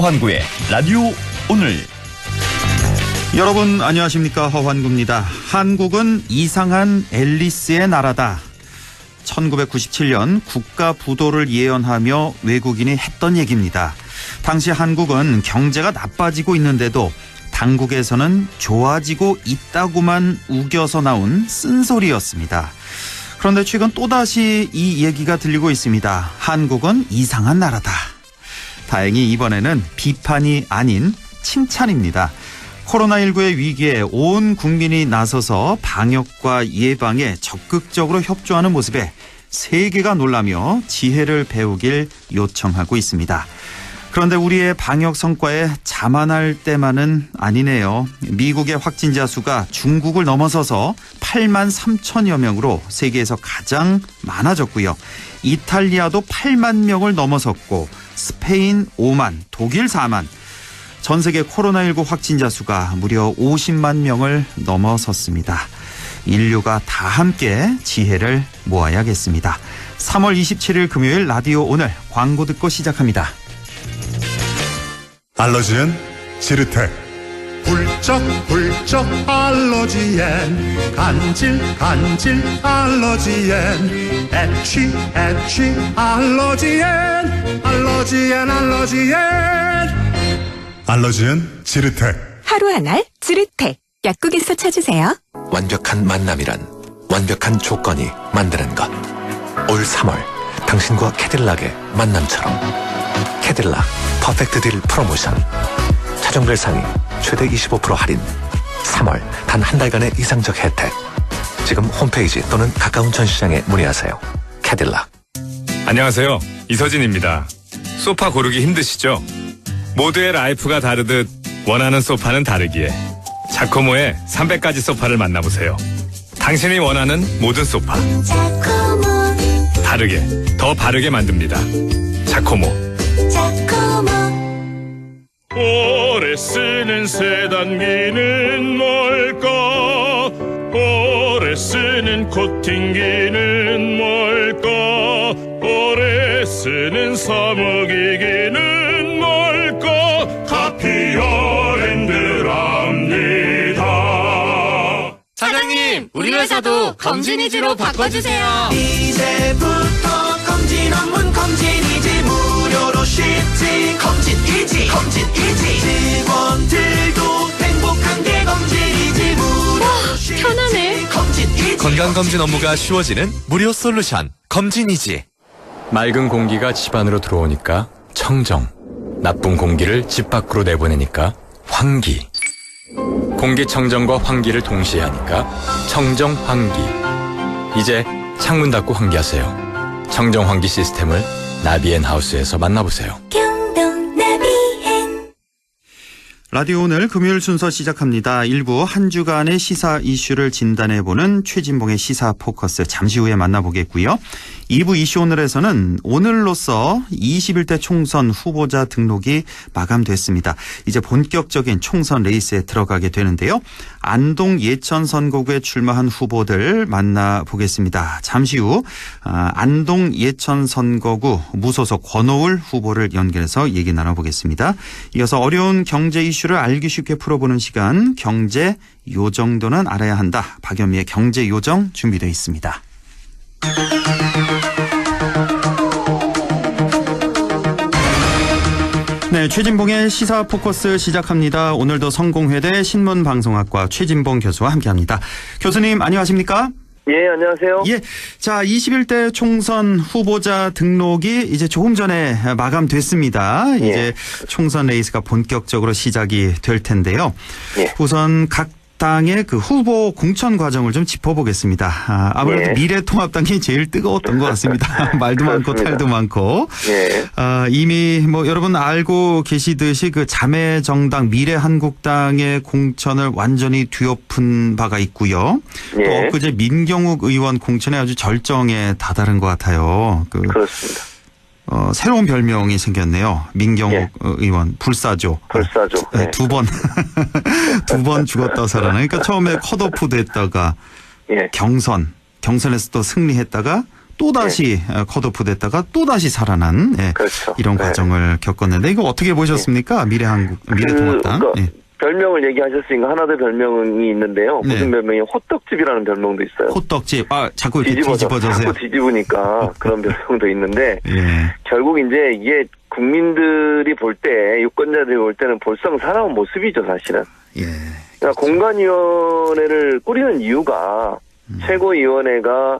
허환구의 라디오 오늘. 여러분 안녕하십니까, 허환구입니다. 한국은 이상한 앨리스의 나라다. 1997년 국가 부도를 예언하며 외국인이 했던 얘기입니다. 당시 한국은 경제가 나빠지고 있는데도 당국에서는 좋아지고 있다고만 우겨서 나온 쓴소리였습니다. 그런데 최근 또다시 이 얘기가 들리고 있습니다. 한국은 이상한 나라다. 다행히 이번에는 비판이 아닌 칭찬입니다. 코로나19의 위기에 온 국민이 나서서 방역과 예방에 적극적으로 협조하는 모습에 세계가 놀라며 지혜를 배우길 요청하고 있습니다. 그런데 우리의 방역 성과에 자만할 때만은 아니네요. 미국의 확진자 수가 중국을 넘어서서 8만 3천여 명으로 세계에서 가장 많아졌고요. 이탈리아도 8만 명을 넘어섰고 스페인 5만, 독일 4만. 전 세계 코로나19 확진자 수가 무려 50만 명을 넘어섰습니다. 인류가 다 함께 지혜를 모아야겠습니다. 3월 27일 금요일 라디오 오늘 광고 듣고 시작합니다. 알러지엔 지르텍. 훌쩍훌쩍 알러지엔 간질 알러지엔 애취 알러지엔 알러지엔 지르텍. 하루 한 알 지르텍. 약국에서 찾으세요. 완벽한 만남이란 완벽한 조건이 만드는 것. 올 3월 당신과 캐딜락의 만남처럼. 캐딜락 퍼펙트 딜 프로모션. 차종별 상위 최대 25% 할인. 3월 단 한 달간의 이상적 혜택. 지금 홈페이지 또는 가까운 전시장에 문의하세요. 캐딜락. 안녕하세요, 이서진입니다. 소파 고르기 힘드시죠? 모두의 라이프가 다르듯 원하는 소파는 다르기에 자코모의 300가지 소파를 만나보세요. 당신이 원하는 모든 소파 다르게, 더 바르게 만듭니다. 자코모. 오래 쓰는 세단기는 뭘까? 오래 쓰는 코팅기는 뭘까? 오래 쓰는 사무기기는 뭘까? 카피어랜드랍니다. 사장님, 우리 회사도 검진이지로 바꿔주세요. 이제부터 검진 업무 검진이지. 무료로 쉽지. 검진이지. 직원들도 행복한 게 검진이지. 무료로 쉽지. 편하네. 검진이지. 건강검진 업무가 쉬워지는 무료 솔루션 검진이지. 맑은 공기가 집 안으로 들어오니까 청정, 나쁜 공기를 집 밖으로 내보내니까 환기. 공기청정과 환기를 동시에 하니까 청정환기. 이제 창문 닫고 환기하세요. 청정환기 시스템을 나비앤하우스에서 만나보세요. 라디오 오늘 금요일 순서 시작합니다. 1부 한 주간의 시사 이슈를 진단해보는 최진봉의 시사 포커스 잠시 후에 만나보겠고요. 2부 이슈 오늘에서는 오늘로써 21대 총선 후보자 등록이 마감됐습니다. 이제 본격적인 총선 레이스에 들어가게 되는데요. 안동 예천 선거구에 출마한 후보들 만나보겠습니다. 잠시 후 안동 예천 선거구 무소속 권오울 후보를 연결해서 얘기 나눠보겠습니다. 이어서 어려운 경제 이슈를 알기 쉽게 풀어보는 시간, 경제 요 정도는 알아야 한다. 박연미의 경제 요정 준비되어 있습니다. 네, 최진봉의 시사 포커스 시작합니다. 오늘도 성공회대 신문방송학과 최진봉 교수와 함께합니다. 교수님 안녕하십니까? 예, 안녕하세요. 예, 자 21대 총선 후보자 등록이 이제 조금 전에 마감됐습니다. 예. 이제 총선 레이스가 본격적으로 시작이 될 텐데요. 예. 우선 각 당의 그 후보 공천 과정을 좀 짚어보겠습니다. 아무래도 예. 미래통합당이 제일 뜨거웠던 것 같습니다. 말도 많고 탈도 많고. 예. 이미 뭐 여러분 알고 계시듯이 그 자매 정당 미래한국당의 공천을 완전히 뒤엎은 바가 있고요. 예. 또 엊그제 민경욱 의원 공천에 아주 절정에 다다른 것 같아요. 그렇습니다. 새로운 별명이 생겼네요. 민경욱 예. 의원 불사조. 네. 두 번 죽었다 살아나. 그러니까 처음에 컷오프 됐다가 예. 경선에서 또 승리했다가 또다시 컷오프 됐다가 또다시 살아난 그렇죠. 이런 과정을 겪었는데 이거 어떻게 보셨습니까? 미래통합당. 별명을 얘기하셨으니까 하나 더 별명이 있는데요. 무슨 별명이 호떡집이라는 별명도 있어요. 호떡집. 자꾸 이렇게 뒤집어져서. 자꾸 뒤집으니까 그런 별명도 있는데 결국 이제 이게 국민들이 볼 때 유권자들이 볼 때는 볼썽사나운 모습이죠, 사실은. 그러니까 공관위원회를 꾸리는 이유가 최고위원회가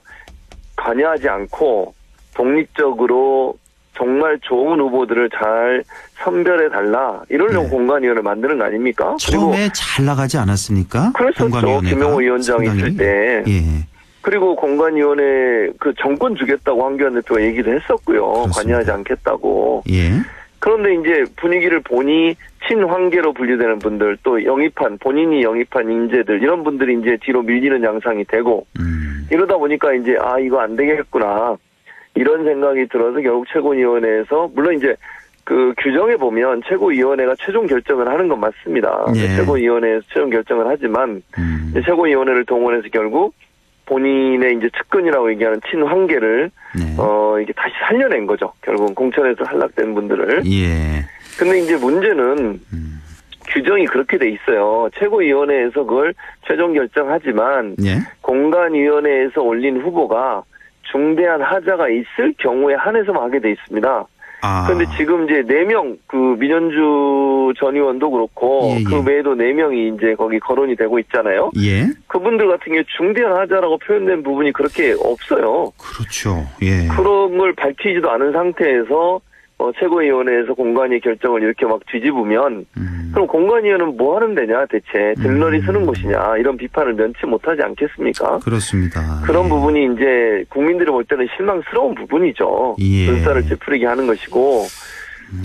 관여하지 않고 독립적으로 정말 좋은 후보들을 잘 선별해달라. 이러려고 공관위원회를 만드는 거 아닙니까? 처음에 그리고 잘 나가지 않았습니까? 그랬었죠. 김용호 위원장이 있을 때. 그리고 공관위원회 그 정권 주겠다고 황교안 대표가 얘기도 했었고요. 그렇습니다. 관여하지 않겠다고. 그런데 이제 분위기를 보니 친황계로 분류되는 분들 또 본인이 영입한 인재들 이런 분들이 이제 뒤로 밀리는 양상이 되고 이러다 보니까 이제 이거 안 되겠구나. 이런 생각이 들어서 결국 최고위원회에서 물론 이제 그 규정에 보면 최고위원회가 최종 결정을 하는 건 맞습니다. 최고위원회에서 최종 결정을 하지만 이제 최고위원회를 동원해서 결국 본인의 이제 측근이라고 얘기하는 친황계를 이게 다시 살려낸 거죠. 결국은 공천에서 탈락된 분들을. 근데 이제 문제는 규정이 그렇게 돼 있어요. 최고위원회에서 그걸 최종 결정하지만 공관위원회에서 올린 후보가 중대한 하자가 있을 경우에 한해서만 하게 돼 있습니다. 그런데 지금 이제 4명, 그 민현주 전 의원도 그렇고, 그 외에도 4명이 이제 거기 거론이 되고 있잖아요. 그분들 같은 경우에 중대한 하자라고 표현된 부분이 그렇게 없어요. 그렇죠. 그런 걸 밝히지도 않은 상태에서 최고위원회에서 공관위 결정을 이렇게 막 뒤집으면 그럼 공관위원회는 뭐 하는 데냐 대체 들러리 쓰는 곳이냐 이런 비판을 면치 못하지 않겠습니까? 그렇습니다. 그런 부분이 이제 국민들이 볼 때는 실망스러운 부분이죠. 눈살을 찌푸리게 하는 것이고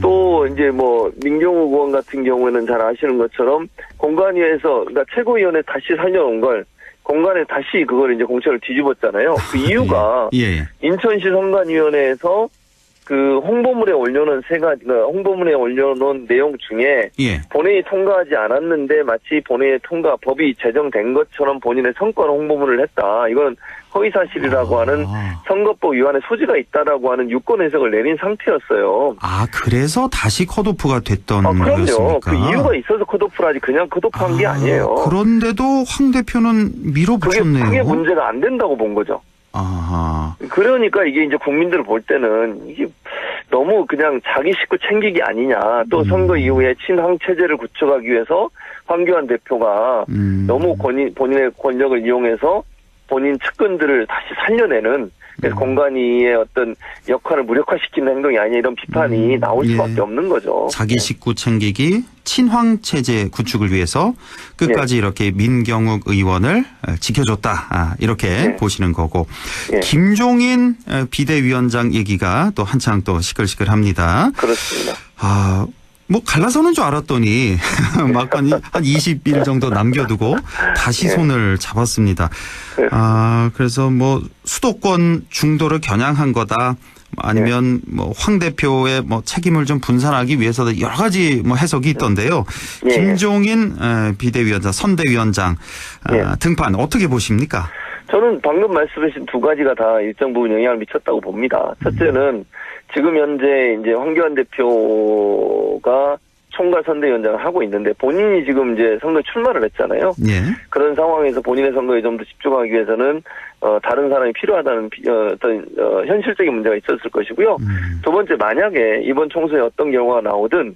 또 이제 뭐 민경욱 의원 같은 경우에는 잘 아시는 것처럼 공관위에서 그러니까 최고위원회 다시 살려놓은 걸 공관에 다시 그걸 이제 공천을 뒤집었잖아요. 그 이유가 인천시 선관위원회에서 그 홍보물에 올려놓은 홍보물에 올려놓은 내용 중에 본회의 통과하지 않았는데 마치 본회의 법이 제정된 것처럼 본인의 성과로 홍보물을 했다. 이건 허위사실이라고 하는 선거법 위반의 소지가 있다라고 하는 유권 해석을 내린 상태였어요. 그래서 다시 컷오프가 됐던 거였습니까? 그럼요. 그 이유가 있어서 컷오프를 하지 그냥 컷오프한 게 아니에요. 그런데도 황 대표는 밀어붙였네요. 그게 문제가 안 된다고 본 거죠. 그러니까 이게 이제 국민들 볼 때는 이게 너무 그냥 자기 식구 챙기기 아니냐. 또 선거 이후에 친황 체제를 구축하기 위해서 황교안 대표가 너무 본인의 권력을 이용해서 본인 측근들을 다시 살려내는 그래서 공관위의 어떤 역할을 무력화시키는 행동이 아니냐 이런 비판이 나올 수밖에 없는 거죠. 자기 식구 챙기기, 친황 체제 구축을 위해서 끝까지 이렇게 민경욱 의원을 지켜줬다. 이렇게 보시는 거고. 김종인 비대위원장 얘기가 또 한창 또 시끌시끌합니다. 그렇습니다. 뭐 갈라서는 줄 알았더니 막 한 20일 정도 남겨두고 다시 손을 잡았습니다. 그래서 뭐 수도권 중도를 겨냥한 거다. 아니면 뭐 황 대표의 뭐 책임을 좀 분산하기 위해서 여러 가지 뭐 해석이 있던데요. 김종인 비대위원장, 선대위원장 등판 어떻게 보십니까? 저는 방금 말씀하신 두 가지가 다 일정 부분 영향을 미쳤다고 봅니다. 첫째는 지금 현재 이제 황교안 대표가 총괄 선대위원장을 하고 있는데 본인이 지금 이제 선거에 출마를 했잖아요. 그런 상황에서 본인의 선거에 좀 더 집중하기 위해서는 다른 사람이 필요하다는 어떤 현실적인 문제가 있었을 것이고요. 두 번째 만약에 이번 총선에 어떤 결과가 나오든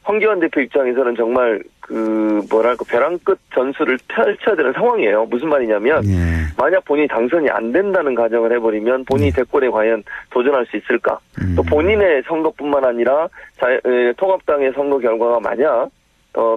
황교안 대표 입장에서는 정말 벼랑 끝 전술을 펼쳐야 되는 상황이에요. 무슨 말이냐면 만약 본인이 당선이 안 된다는 가정을 해버리면 본인이 대권에 과연 도전할 수 있을까? 또 본인의 선거뿐만 아니라 통합당의 선거 결과가 만약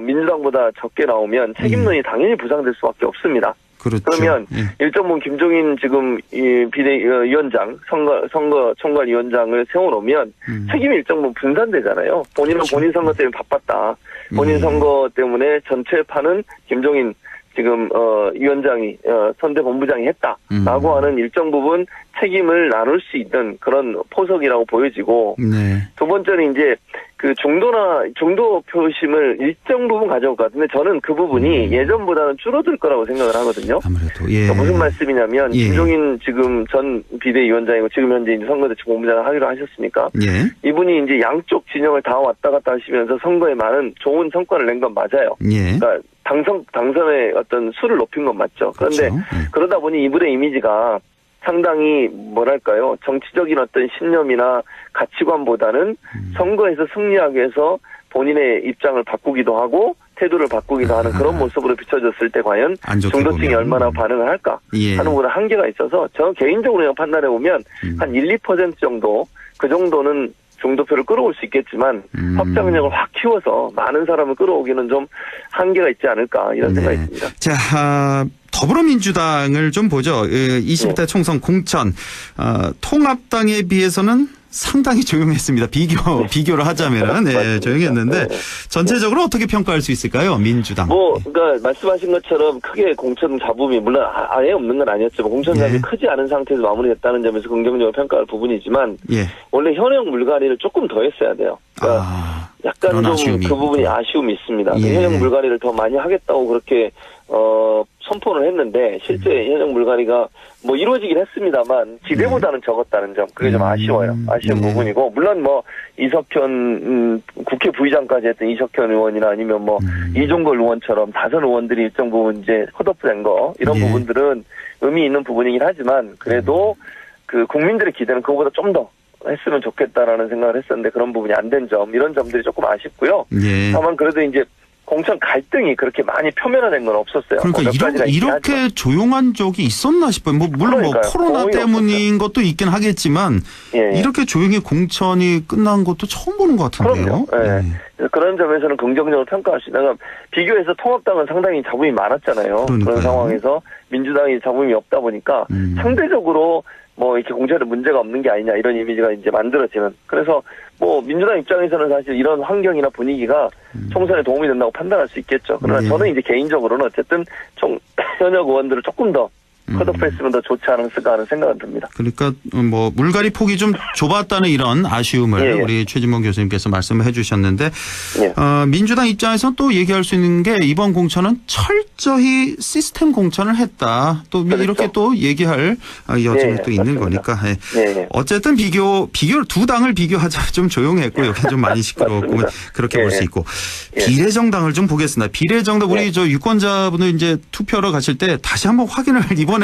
민주당보다 적게 나오면 책임론이 당연히 부상될 수밖에 없습니다. 그러면 일정 부분 김종인 지금 비대위원장 선거 총괄위원장을 세워놓으면 책임이 일정 부분 분산되잖아요. 본인은 본인 선거 때문에 바빴다. 본인 선거 때문에 전체 판은 김종인 지금 위원장이 선대본부장이 했다라고 하는 일정 부분 책임을 나눌 수 있는 그런 포석이라고 보여지고 네. 두 번째는 이제 그 중도 표심을 일정 부분 가져올 것 같은데 저는 그 부분이 예전보다는 줄어들 거라고 생각을 하거든요. 아무래도 예. 그러니까 무슨 말씀이냐면 예. 김종인 지금 전 비대위원장이고 지금 현재 이제 선거대책 본부장을 하기로 하셨으니까 예. 이분이 이제 양쪽 진영을 다 왔다 갔다 하시면서 선거에 많은 좋은 성과를 낸 건 맞아요. 예. 그러니까 당선의 어떤 수를 높인 건 맞죠. 그런데 그렇죠. 예. 그러다 보니 이분의 이미지가 상당히 뭐랄까요 정치적인 어떤 신념이나 가치관보다는 선거에서 승리하기 위해서 본인의 입장을 바꾸기도 하고 태도를 바꾸기도 하는 그런 모습으로 비춰졌을 때 과연 중도층이 얼마나 반응을 할까 예. 하는 부분에 한계가 있어서 저 개인적으로 그냥 판단해 보면 한 1~2% 정도 그 정도는 중도표를 끌어올 수 있겠지만 확장력을 확 키워서 많은 사람을 끌어오기는 좀 한계가 있지 않을까 이런 생각이 듭니다. 자, 더불어민주당을 좀 보죠. 20대 총선 공천 통합당에 비해서는 상당히 조용했습니다. 비교를 하자면은 예, 조용했는데 전체적으로 어떻게 평가할 수 있을까요? 민주당. 그러니까 말씀하신 것처럼 크게 공천 잡음이 물론 아예 없는 건 아니었지만 공천 잡음이 크지 않은 상태에서 마무리됐다는 점에서 긍정적으로 평가할 부분이지만 원래 현역 물갈이를 조금 더 했어야 돼요. 그러니까 약간 좀 그 부분이 아쉬움이 있습니다. 현역 물갈이를 더 많이 하겠다고 그렇게 선포를 했는데 실제 현역 물갈이가 뭐 이루어지긴 했습니다만 기대보다는 적었다는 점 그게 좀 아쉬워요. 아쉬운 부분이고 물론 뭐 이석현 국회 부의장까지 했던 이석현 의원이나 아니면 뭐 이종걸 의원처럼 다선 의원들이 일정 부분 이제 컷오프된 거 이런 부분들은 의미 있는 부분이긴 하지만 그래도 그 국민들의 기대는 그거보다 좀 더 했으면 좋겠다라는 생각을 했었는데 그런 부분이 안 된 점 이런 점들이 조금 아쉽고요. 다만 그래도 이제 공천 갈등이 그렇게 많이 표면화된 건 없었어요. 그러니까 이렇게 조용한 적이 있었나 싶어요. 물론 뭐 코로나 때문인 없었어요. 것도 있긴 하겠지만 이렇게 조용히 공천이 끝난 것도 처음 보는 것 같은데요. 그럼요. 그런 점에서는 긍정적으로 평가할 수 있다. 비교해서 통합당은 상당히 잡음이 많았잖아요. 그런 상황에서 민주당이 잡음이 없다 보니까 상대적으로 뭐 이렇게 공천에 문제가 없는 게 아니냐 이런 이미지가 이제 만들어지는. 그래서 뭐 민주당 입장에서는 사실 이런 환경이나 분위기가 총선에 도움이 된다고 판단할 수 있겠죠. 그러나 저는 이제 개인적으로는 어쨌든 현역 의원들을 조금 더 컷오프했으면 더 좋지 않았을까 하는 생각은 듭니다. 그러니까 뭐 물갈이 폭이 좀 좁았다는 이런 아쉬움을 우리 최진봉 교수님께서 말씀을 해주셨는데 민주당 입장에서는 또 얘기할 수 있는 게 이번 공천은 철저히 시스템 공천을 했다. 또 이렇게 또 얘기할 여지가 또 있는 거니까. 어쨌든 두 당을 비교하자 좀 조용했고 여기 좀 많이 시끄러웠고 그렇게 볼 수 있고 비례정당을 좀 보겠습니다. 비례정당 우리 저 유권자분들 이제 투표하러 가실 때 다시 한번 확인을 이번에는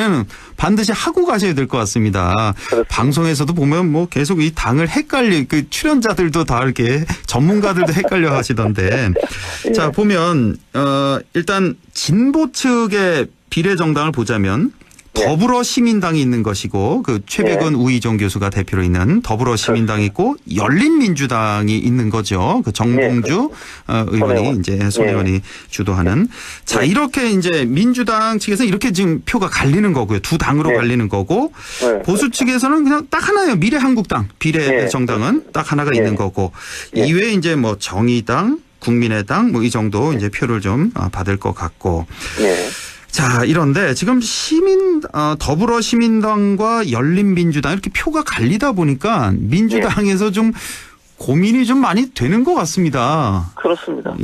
반드시 하고 가셔야 될 것 같습니다. 방송에서도 보면 뭐 계속 이 당을 그 출연자들도 다 이렇게 전문가들도 헷갈려 하시던데. 자, 보면, 일단 진보 측의 비례정당을 보자면 더불어시민당이 있는 것이고 그 최백은 우희종 교수가 대표로 있는 더불어시민당이 있고 열린민주당이 있는 거죠. 그 정봉주 의원이 이제 손의원이 주도하는. 자, 이렇게 이제 민주당 측에서 이렇게 지금 표가 갈리는 거고요. 두 당으로 갈리는 거고 보수 측에서는 그냥 딱 하나예요. 미래한국당 비례정당은 딱 하나가 있는 거고 이외에 이제 뭐 정의당, 국민의당 뭐 이 정도 이제 표를 좀 받을 것 같고. 자, 이런데 지금 더불어시민당과 열린민주당 이렇게 표가 갈리다 보니까 민주당에서 좀 고민이 좀 많이 되는 것 같습니다. 그렇습니다.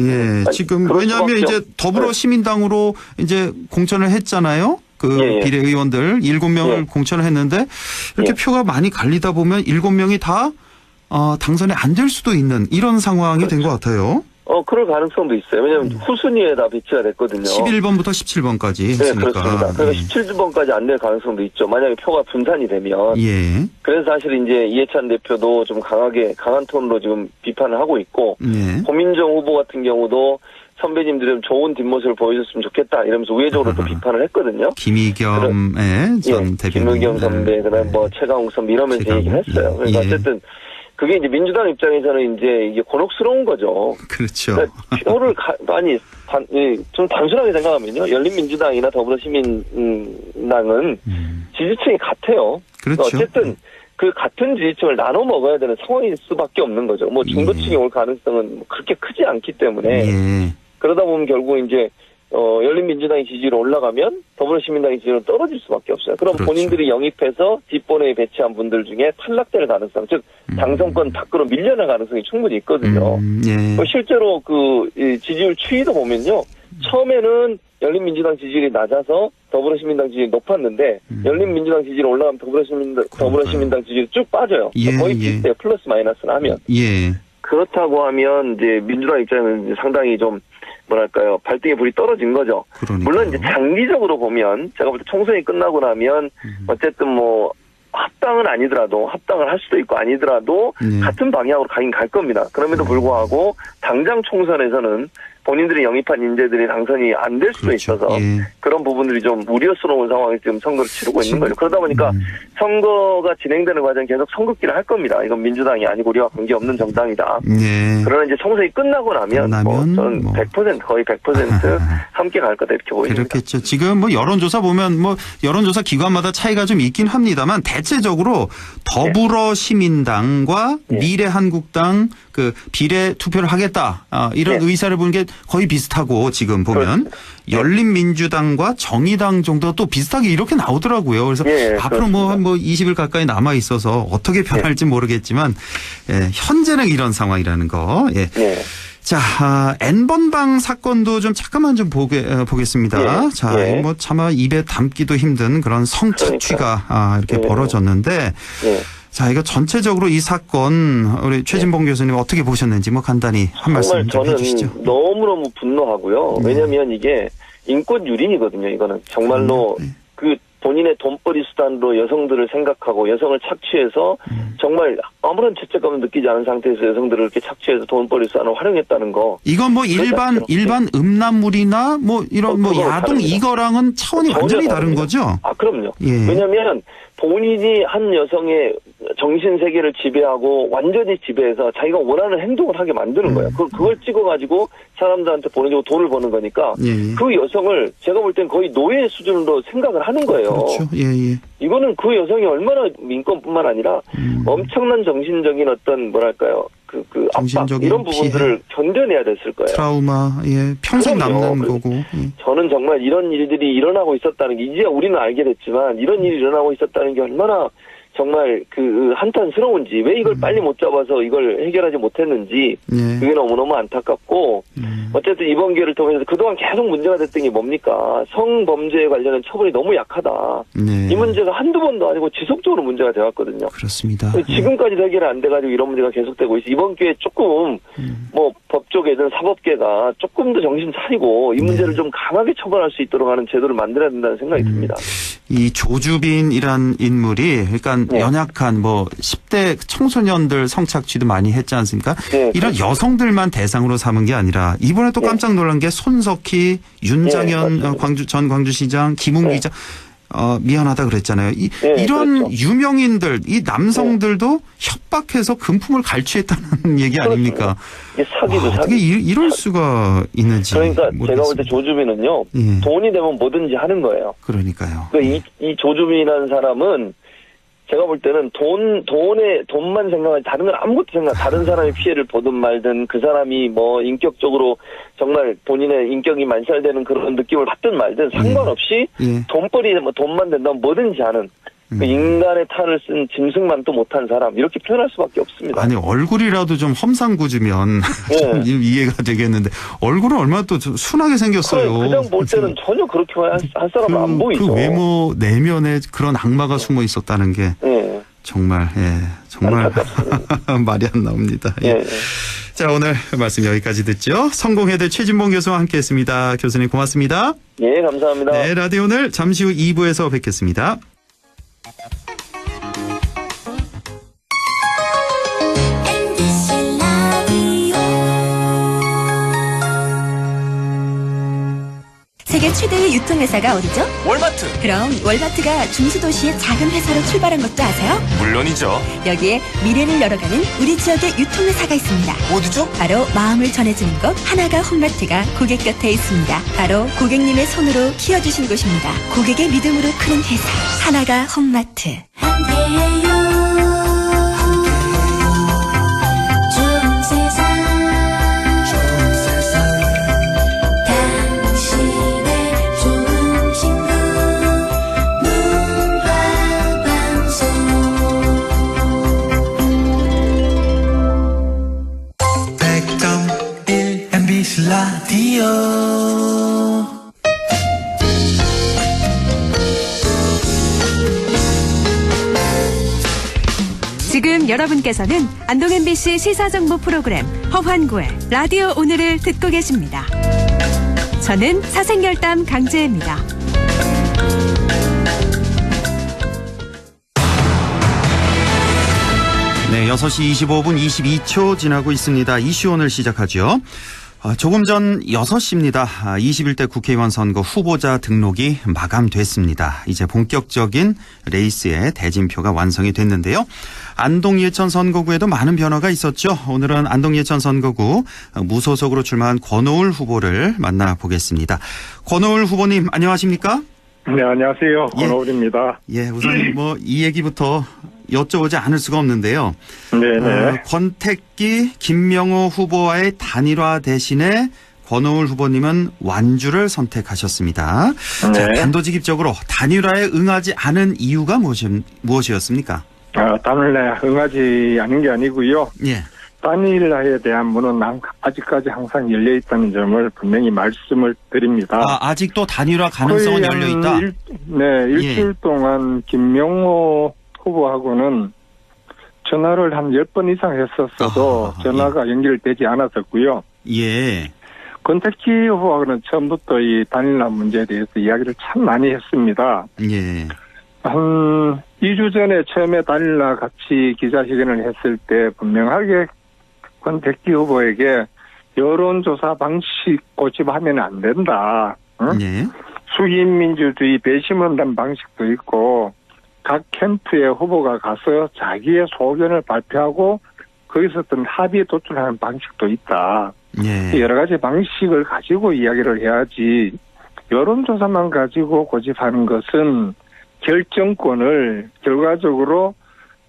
지금 왜냐하면 이제 더불어시민당으로 이제 공천을 했잖아요. 그 비례의원들 7명을 공천을 했는데 이렇게 표가 많이 갈리다 보면 7명이 다 당선이 안 될 수도 있는 이런 상황이 된 것 같아요. 그럴 가능성도 있어요. 왜냐하면 후순위에 다 배치가 됐거든요. 11번부터 17번까지 했으니까. 그렇습니다. 그래서 17번까지 안 될 가능성도 있죠. 만약에 표가 분산이 되면. 그래서 사실 이제 이해찬 대표도 좀 강한 톤으로 지금 비판을 하고 있고, 고민정 후보 같은 경우도 선배님들은 좋은 뒷모습을 보여줬으면 좋겠다 이러면서 우회적으로 또 비판을 했거든요. 김의겸의 전 대표. 김의겸 선배, 그다음 뭐 최강욱 선배 이러면서 얘기를 했어요. 그래서 어쨌든 그게 이제 민주당 입장에서는 이제 이게 곤혹스러운 거죠. 그렇죠. 그러니까 표를 좀 단순하게 생각하면요. 열린민주당이나 더불어시민당은 지지층이 같아요. 그렇죠. 어쨌든 그 같은 지지층을 나눠 먹어야 되는 상황일 수밖에 없는 거죠. 뭐 중도층이 올 가능성은 그렇게 크지 않기 때문에 그러다 보면 결국 이제 열린민주당의 지지율이 올라가면 더불어시민당의 지지율은 떨어질 수밖에 없어요. 그럼 그렇죠. 본인들이 영입해서 뒷번호에 배치한 분들 중에 탈락될 가능성, 즉 당선권 밖으로 밀려날 가능성이 충분히 있거든요. 예. 실제로 지지율 추이도 보면요. 처음에는 열린민주당 지지율이 낮아서 더불어시민당 지지율이 높았는데 열린민주당 지지율이 올라가면 더불어시민당 지지율이 쭉 빠져요. 예, 거의 비슷해요. 플러스 마이너스는 하면. 예. 그렇다고 하면 이제 민주당 입장에는 이제 상당히 좀 뭐랄까요, 발등에 불이 떨어진 거죠. 그러니까요. 물론 이제 장기적으로 보면 제가 볼 때 총선이 끝나고 나면 어쨌든 뭐 합당은 아니더라도 합당을 할 수도 있고 아니더라도 같은 방향으로 가긴 갈 겁니다. 그럼에도 불구하고 당장 총선에서는 본인들이 영입한 인재들이 당선이 안 될 수도 있어서 그런 부분들이 좀 우려스러운 상황에 지금 선거를 치르고 있는 거죠. 그러다 보니까 선거가 진행되는 과정 계속 선긋기를 할 겁니다. 이건 민주당이 아니고 우리와 관계없는 정당이다. 그러나 이제 총선이 끝나고 나면 저는 100% 거의 100% 함께 갈 거다 이렇게 보입니다. 그렇겠죠. 지금 뭐 여론조사 보면 뭐 여론조사 기관마다 차이가 좀 있긴 합니다만 대체적으로 더불어시민당과 미래한국당 그 비례 투표를 하겠다 이런 의사를 보는 게 거의 비슷하고 지금 보면 열린민주당과 정의당 정도 또 비슷하게 이렇게 나오더라고요. 그래서 앞으로 뭐 20일 가까이 남아 있어서 어떻게 변할지 모르겠지만 현재는 이런 상황이라는 거. 자, N번방 사건도 좀 잠깐만 좀 보겠습니다. 자, 뭐 차마 입에 담기도 힘든 그런 성착취가 이렇게 벌어졌는데. 자, 이거 전체적으로 이 사건 우리 최진봉 교수님 어떻게 보셨는지 뭐 간단히 한 말씀 좀 해주시죠. 저는 너무너무 분노하고요. 왜냐하면 이게 인권 유린이거든요. 이거는 정말로 그 본인의 돈벌이 수단으로 여성들을 생각하고 여성을 착취해서 정말 아무런 죄책감을 느끼지 않은 상태에서 여성들을 이렇게 착취해서 돈벌이 수단으로 활용했다는 거. 이건 뭐 일반 음란물이나 뭐 이런 뭐 야동 이거랑은 차원이 완전히 다른 거죠? 아, 그럼요. 왜냐하면 본인이 한 여성의 정신 세계를 지배하고 완전히 지배해서 자기가 원하는 행동을 하게 만드는 거예요. 그걸 찍어가지고 사람들한테 보내주고 돈을 버는 거니까 그 여성을 제가 볼 땐 거의 노예 수준으로 생각을 하는 거예요. 그렇죠. 이거는 그 여성이 얼마나 민권뿐만 아니라 엄청난 정신적인 어떤 뭐랄까요 그 압박 이런 부분들을 견뎌내야 됐을 거예요. 트라우마 평생 남는 거고. 저는 정말 이런 일들이 일어나고 있었다는 게 이제야 우리는 알게 됐지만 이런 일이 일어나고 있었다는 게 얼마나 정말 그 한탄스러운지 왜 이걸 빨리 못 잡아서 이걸 해결하지 못했는지 그게 너무너무 안타깝고 어쨌든 이번 기회를 통해서 그동안 계속 문제가 됐던 게 뭡니까? 성범죄에 관련된 처벌이 너무 약하다. 이 문제가 한두 번도 아니고 지속적으로 문제가 되었거든요. 그렇습니다. 지금까지 해결이 안 돼가지고 이런 문제가 계속되고 있어. 이번 기회에 조금 뭐 법조계든 사법계가 조금 더 정신 차리고 이 문제를 좀 강하게 처벌할 수 있도록 하는 제도를 만들어야 된다는 생각이 듭니다. 이 조주빈이란 인물이 그러니까 연약한 뭐 10대 청소년들 성착취도 많이 했지 않습니까? 이런 여성들만 대상으로 삼은 게 아니라 이번에 또 깜짝 놀란 게 손석희, 윤장현 전 광주시장, 김웅 기자 미안하다 그랬잖아요. 이런 그렇죠. 유명인들, 이 남성들도 협박해서 금품을 갈취했다는 얘기 아닙니까? 이게 사기죠, 사기. 어떻게 이럴 수가 있는지. 그러니까 모르겠습니다. 제가 볼 때 조주빈은요, 돈이 되면 뭐든지 하는 거예요. 그러니까요. 그러니까 이 조주빈이라는 사람은 제가 볼 때는 돈만 생각하지 다른 건 아무것도 다른 사람의 피해를 보든 말든 그 사람이 뭐 인격적으로 정말 본인의 인격이 만살되는 그런 느낌을 받든 말든 상관없이 돈벌이 뭐 돈만 된다면 뭐든지 하는 그 인간의 탈을 쓴 짐승만 또 못한 사람 이렇게 표현할 수밖에 없습니다. 아니 얼굴이라도 좀 험상궂으면 좀 이해가 되겠는데 얼굴은 얼마나 또 순하게 생겼어요. 그냥 볼 때는 전혀 그렇게 할 사람은 안 보이죠. 그 외모 내면에 그런 악마가 숨어 있었다는 게 정말 정말 말이 안 나옵니다. 자, 오늘 말씀 여기까지 듣죠. 성공회대 최진봉 교수와 함께했습니다. 교수님 고맙습니다. 감사합니다. 네, 라디오 오늘 잠시 후 2부에서 뵙겠습니다. 세계 최대의 유통회사가 어디죠? 월마트. 그럼 월마트가 중수도시의 작은 회사로 출발한 것도 아세요? 물론이죠. 여기에 미래를 열어가는 우리 지역의 유통회사가 있습니다. 어디죠? 바로 마음을 전해주는 곳 하나가 홈마트가 고객 곁에 있습니다. 바로 고객님의 손으로 키워주신 곳입니다. 고객의 믿음으로 크는 회사 하나가 홈마트. 좋은 세상 당신 여러분께서는 안동 MBC 시사정보 프로그램 허환구의 라디오 오늘을 듣고 계십니다. 저는 사생결담 강재입니다. 네, 6시 25분 22초 지나고 있습니다. 이슈 오늘 시작하죠. 조금 전 6시입니다. 21대 국회의원 선거 후보자 등록이 마감됐습니다. 이제 본격적인 레이스의 대진표가 완성이 됐는데요. 안동 예천 선거구에도 많은 변화가 있었죠. 오늘은 안동 예천 선거구 무소속으로 출마한 권오울 후보를 만나보겠습니다. 권오울 후보님 안녕하십니까? 네, 안녕하세요. 권오울입니다. 예, 우선 이 얘기부터 여쭤보지 않을 수가 없는데요. 네네. 권택기, 김명호 후보와의 단일화 대신에 권오울 후보님은 완주를 선택하셨습니다. 네. 자, 단도직입적으로 단일화에 응하지 않은 이유가 무엇이었습니까? 단일화에 응하지 않은 게 아니고요. 예. 단일화에 대한 문은 아직까지 항상 열려 있다는 점을 분명히 말씀을 드립니다. 아직도 단일화 가능성은 열려 있다? 일주일 동안 김명호 후보하고는 전화를 한 10번 이상 했었어도 전화가 연결되지 않았었고요. 예. 권택기 후보하고는 처음부터 이 단일화 문제에 대해서 이야기를 참 많이 했습니다. 예. 한 2주 전에 처음에 단일화 같이 기자회견을 했을 때 분명하게 권택기 후보에게 여론조사 방식 고집하면 안 된다. 응? 예. 수기민주주의 배심원단 방식도 있고 각 캠프의 후보가 가서 자기의 소견을 발표하고 거기서 어떤 합의에 도출하는 방식도 있다. 예. 여러 가지 방식을 가지고 이야기를 해야지 여론조사만 가지고 고집하는 것은 결정권을 결과적으로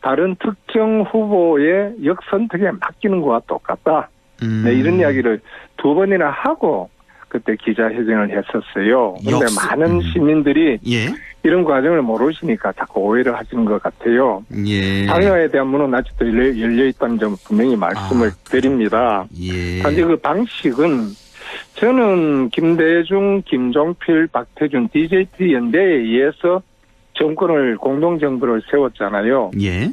다른 특정 후보의 역선택에 맡기는 것과 똑같다. 네, 이런 이야기를 2번이나 하고 그때 기자회견을 했었어요. 그런데 많은 시민들이 이런 과정을 모르시니까 자꾸 오해를 하시는 것 같아요. 예. 단일화에 대한 문은 아직도 열려 있다는 점 분명히 말씀을 드립니다. 예. 단지 그 방식은 저는 김대중, 김종필, 박태준, DJT 연대에 의해서 정권을 공동정부를 세웠잖아요. 예.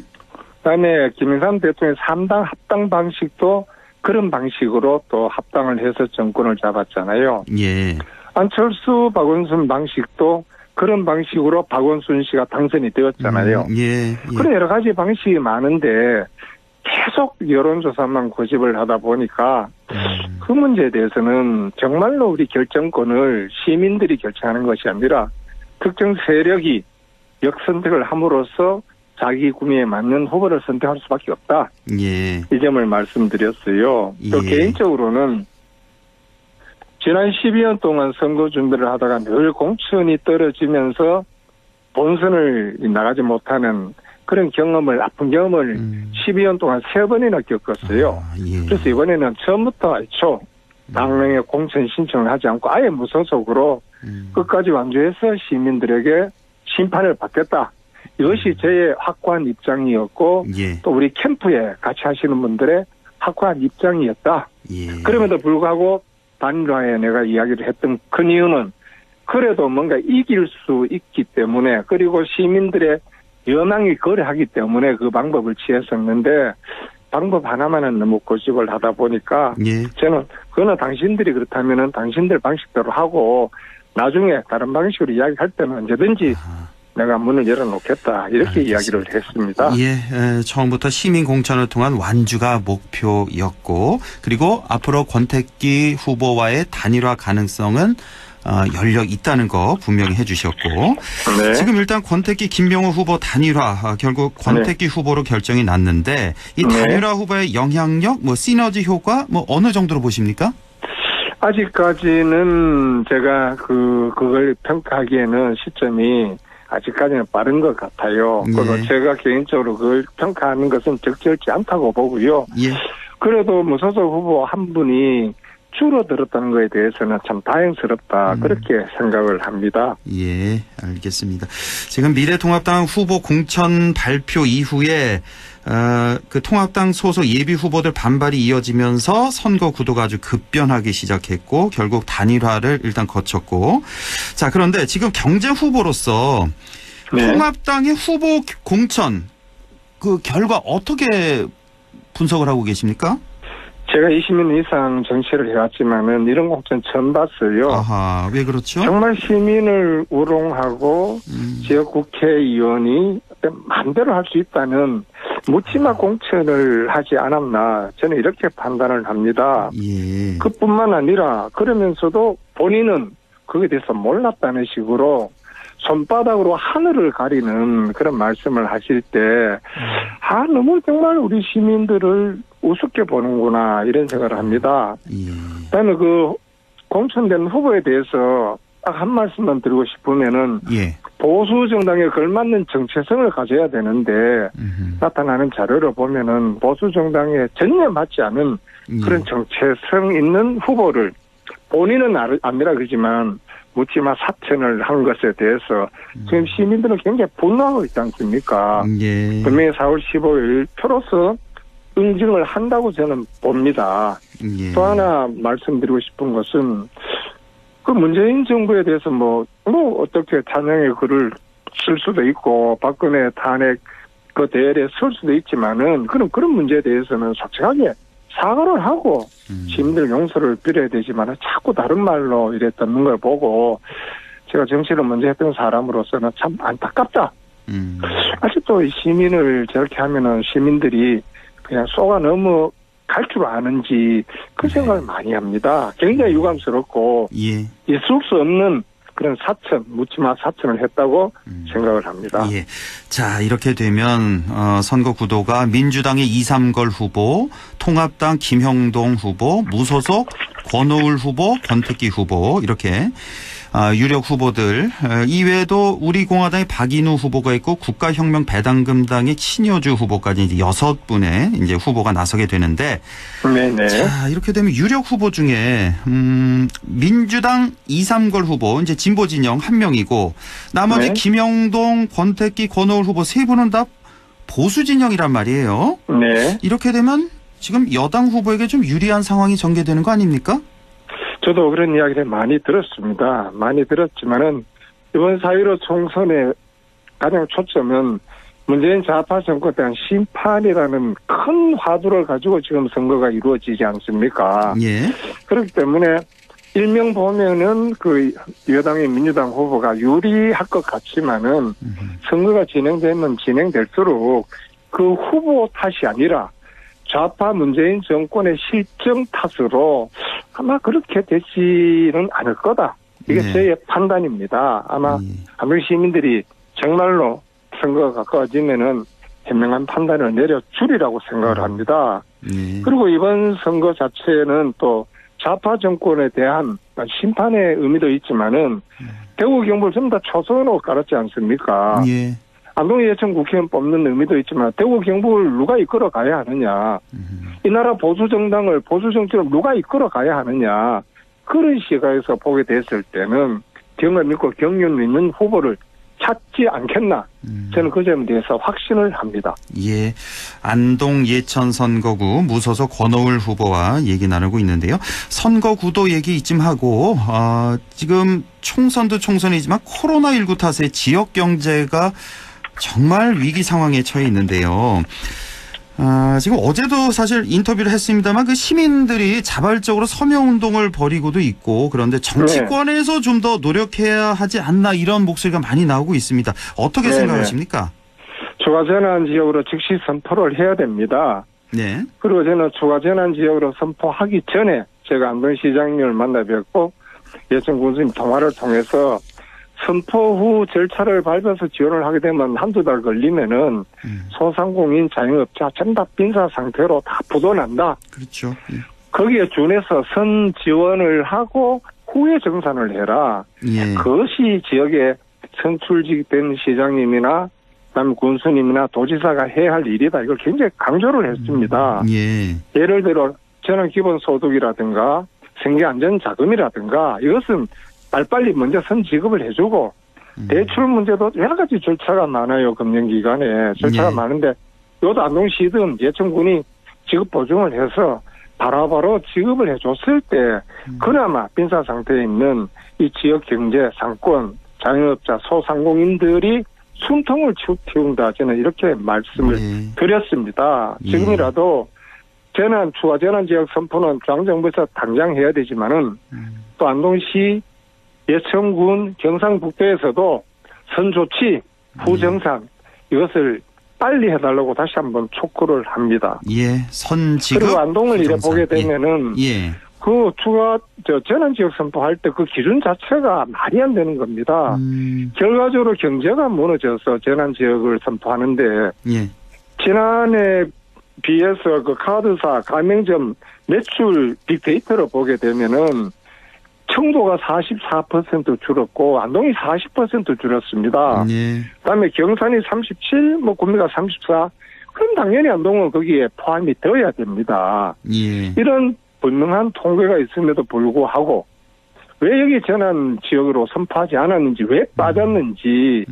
그다음에 김영삼 대통령의 3당 합당 방식도 그런 방식으로 또 합당을 해서 정권을 잡았잖아요. 예. 안철수, 박원순 방식도 그런 방식으로 박원순 씨가 당선이 되었잖아요. 예. 그런 여러 가지 방식이 많은데 계속 여론조사만 고집을 하다 보니까 그 문제에 대해서는 정말로 우리 결정권을 시민들이 결정하는 것이 아니라 특정 세력이 역선택을 함으로써 자기 구미에 맞는 후보를 선택할 수밖에 없다. 예. 이 점을 말씀드렸어요. 또 개인적으로는 지난 12년 동안 선거 준비를 하다가 늘 공천이 떨어지면서 본선을 나가지 못하는 그런 경험을, 아픈 경험을 12년 동안 3번이나 겪었어요. 그래서 이번에는 처음부터 애초 당명의 공천 신청을 하지 않고 아예 무소속으로 끝까지 완주해서 시민들에게 심판을 받겠다. 이것이 저의 확고한 입장이었고 또 우리 캠프에 같이 하시는 분들의 확고한 입장이었다. 그럼에도 불구하고 단일화에 내가 이야기를 했던 큰 이유는 그래도 뭔가 이길 수 있기 때문에 그리고 시민들의 여망이 거래하기 때문에 그 방법을 취했었는데 방법 하나만은 너무 고집을 하다 보니까 저는 그거는 당신들이 그렇다면은 당신들 방식대로 하고 나중에 다른 방식으로 이야기할 때는 언제든지 내가 문을 열어놓겠다 이렇게 이야기를 했습니다. 예, 처음부터 시민 공천을 통한 완주가 목표였고 그리고 앞으로 권택기 후보와의 단일화 가능성은 열려 있다는 거 분명히 해주셨고 지금 일단 권택기 김명호 후보 단일화 결국 권택기 후보로 결정이 났는데 이 단일화 후보의 영향력, 시너지 효과 어느 정도로 보십니까? 아직까지는 제가 그걸 평가하기에는 시점이 아직까지는 빠른 것 같아요. 그리고 제가 개인적으로 그걸 평가하는 것은 적절치 않다고 보고요. 그래도 무소속 후보 한 분이 줄어들었다는 것에 대해서는 참 다행스럽다. 그렇게 생각을 합니다. 예, 알겠습니다. 지금 미래통합당 후보 공천 발표 이후에 그 통합당 소속 예비 후보들 반발이 이어지면서 선거 구도가 아주 급변하기 시작했고 결국 단일화를 일단 거쳤고 자 그런데 지금 경쟁 후보로서 통합당의 후보 공천 그 결과 어떻게 분석을 하고 계십니까? 제가 20년 이상 정치를 해왔지만은 이런 공천 처음 봤어요. 아하, 왜 그렇죠? 정말 시민을 우롱하고 지역 국회의원이 마음대로 할 수 있다는 묻지마 공천을 하지 않았나 저는 이렇게 판단을 합니다. 예. 그뿐만 아니라 그러면서도 본인은 거기에 대해서 몰랐다는 식으로 손바닥으로 하늘을 가리는 그런 말씀을 하실 때 너무 정말 우리 시민들을 우습게 보는구나 이런 생각을 합니다. 그다음에 그 공천된 후보에 대해서 딱 한 말씀만 드리고 싶으면은 보수 정당에 걸맞는 정체성을 가져야 되는데 나타나는 자료를 보면은 보수 정당에 전혀 맞지 않은 그런 정체성 있는 후보를 본인은 아니라 그러지만 묻지마 사천을 한 것에 대해서 지금 시민들은 굉장히 분노하고 있지 않습니까? 분명히 4월 15일 표로서 응징을 한다고 저는 봅니다. 또 하나 말씀드리고 싶은 것은 그 문재인 정부에 대해서 뭐 어떻게 찬양의 글을 쓸 수도 있고 박근혜 탄핵 그 대열에 설 수도 있지만은 그런 문제에 대해서는 솔직하게 사과를 하고 시민들 용서를 빌어야 되지만 자꾸 다른 말로 이랬던 걸 보고 제가 정치를 먼저 했던 사람으로서는 참 안타깝다. 아직도 시민을 저렇게 하면은 시민들이 그냥 속아 넘어갈 줄 아는지 그 생각을 많이 합니다. 굉장히 유감스럽고 있을 수 없는 그런 사천, 묻지마 사천을 했다고 생각을 합니다. 자, 이렇게 되면 선거 구도가 민주당의 이삼걸 후보, 통합당 김형동 후보, 무소속 권오울 후보, 권택기 후보 이렇게 유력 후보들 이외에도 우리공화당의 박인우 후보가 있고 국가혁명 배당금당의 친여주 후보까지 이제 6분의 이제 후보가 나서게 되는데 자, 이렇게 되면 유력 후보 중에 민주당 이삼걸 후보 이제 진보 진영 한 명이고 나머지 김영동, 권택기, 권오울 후보 세 분은 다 보수 진영이란 말이에요. 이렇게 되면 지금 여당 후보에게 좀 유리한 상황이 전개되는 거 아닙니까? 저도 그런 이야기를 많이 들었습니다. 많이 들었지만은 이번 4.15 총선의 가장 초점은 문재인 좌파 정권에 대한 심판이라는 큰 화두를 가지고 지금 선거가 이루어지지 않습니까? 그렇기 때문에 일명 보면은 그 여당의 민주당 후보가 유리할 것 같지만은 선거가 진행되면 진행될수록 그 후보 탓이 아니라 좌파 문재인 정권의 실정 탓으로 아마 그렇게 되지는 않을 거다. 이게 저의 판단입니다. 아마 한국 시민들이 정말로 선거가 가까워지면은 현명한 판단을 내려주리라고 생각을 합니다. 그리고 이번 선거 자체는 또 좌파 정권에 대한 심판의 의미도 있지만은 대구 경북을 전부 다 초선으로 깔았지 않습니까? 안동의 예천 국회의원 뽑는 의미도 있지만 대구 경북을 누가 이끌어 가야 하느냐. 이 나라 보수정당을 보수정치로 누가 이끌어 가야 하느냐. 그런 시각에서 보게 됐을 때는 경험 있고 경륜 있는 후보를 찾지 않겠나. 저는 그 점에 대해서 확신을 합니다. 안동 예천 선거구 무소속 권오울 후보와 얘기 나누고 있는데요. 선거구도 얘기 이쯤 하고 지금 총선도 총선이지만 코로나19 탓에 지역 경제가 정말 위기 상황에 처해 있는데요. 지금 어제도 사실 인터뷰를 했습니다만 그 시민들이 자발적으로 서명운동을 벌이고도 있고 그런데 정치권에서 좀 더 노력해야 하지 않나 이런 목소리가 많이 나오고 있습니다. 어떻게 생각하십니까? 추가재난 지역으로 즉시 선포를 해야 됩니다. 그리고 저는 추가재난 지역으로 선포하기 전에 제가 안동시장님을 만나 뵙고 예천 군수님 통화를 통해서 선포 후 절차를 밟아서 지원을 하게 되면 한두 달 걸리면은 소상공인 자영업자 전부 다 빈사 상태로 다 부도난다. 그렇죠. 거기에 준해서 선 지원을 하고 후에 정산을 해라. 그것이 지역에 선출직된 시장님이나 그다음에 군수님이나 도지사가 해야 할 일이다. 이걸 굉장히 강조를 했습니다. 예를 들어 저는 기본소득이라든가 생계안전자금이라든가 이것은 빨리빨리 먼저 선 지급을 해주고 대출 문제도 여러 가지 절차가 많아요. 금융기관에 절차가 많은데 이것도 안동시든 예천군이 지급 보증을 해서 바로바로 지급을 해줬을 때 그나마 빈사 상태에 있는 이 지역 경제 상권 자영업자 소상공인들이 숨통을 틔운다. 저는 이렇게 말씀을 드렸습니다. 지금이라도 추가 재난지역 선포는 중앙정부에서 당장 해야 되지만은 또 안동시, 예천군, 경상북도에서도 선조치, 후정산 이것을 빨리 해달라고 다시 한번 촉구를 합니다. 예, 선지급. 그리고 안동을 이래 보게 되면은 그 추가 재난지역 선포할 때 그 기준 자체가 말이 안 되는 겁니다. 결과적으로 경제가 무너져서 재난지역을 선포하는데 지난해 비해서 그 카드사, 가맹점 매출 빅데이터를 보게 되면은 청도가 44% 줄었고 안동이 40% 줄었습니다. 그다음에 경산이 37, 구미가 34. 그럼 당연히 안동은 거기에 포함이 되어야 됩니다. 이런 분명한 통계가 있음에도 불구하고 왜 여기 재난 지역으로 선포하지 않았는지, 왜 빠졌는지